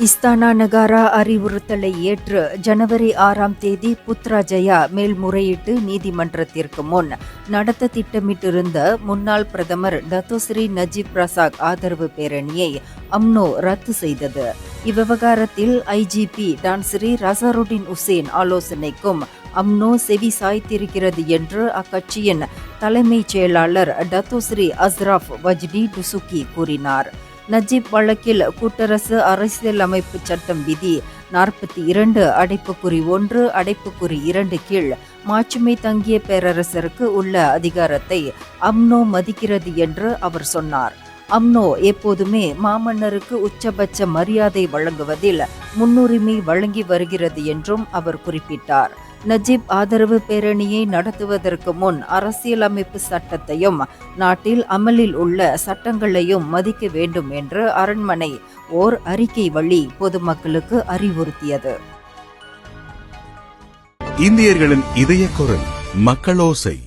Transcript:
Istana Nagara அறிவுறுத்தலை ஏற்று ஜனவரி 6ஆம் தேதி புத்ராஜயா மேல்முறையீட்டு நீதிமன்றத்திற்கு முன் நடத்த திட்டமிட்டிருந்த முன்னாள் பிரதமர் டத்தோஸ்ரீ நஜீப் ரசாக் ஆதரவு பேரணியை அம்னோ ரத்து செய்தது. இவ்விவகாரத்தில் IGP Tan Sri Razarudin Hussain ஆலோசனைக்கும் UMNO செவி சாய்த்திருக்கிறது என்று அக்கட்சியின் தலைமைச் செயலாளர் டத்தோஸ்ரீ அஸ்ராஃப் வஜ்டி டுசுகி கூறினார். நஜீப் வழக்கில் கூட்டரசு அரசியலமைப்பு சட்டம் விதி 42(1)(2) கீழ் மாட்சிமை தங்கிய பேரரசருக்கு உள்ள அதிகாரத்தை அம்னோ மதிக்கிறது என்று அவர் சொன்னார். அம்னோ எப்போதுமே மாமன்னருக்கு உச்சபட்ச மரியாதை வழங்குவதில் முன்னுரிமை வழங்கி வருகிறது என்றும் அவர் குறிப்பிட்டார். நஜீப் ஆதரவு பேரணியை நடத்துவதற்கு முன் அரசியலமைப்பு சட்டத்தையும் நாட்டில் அமலில் உள்ள சட்டங்களையும் மதிக்க வேண்டும் என்று அரண்மனை ஓர் அறிக்கை வழி பொதுமக்களுக்கு அறிவுறுத்தியது. இந்தியர்களின் இதய குரல் மக்களோசை.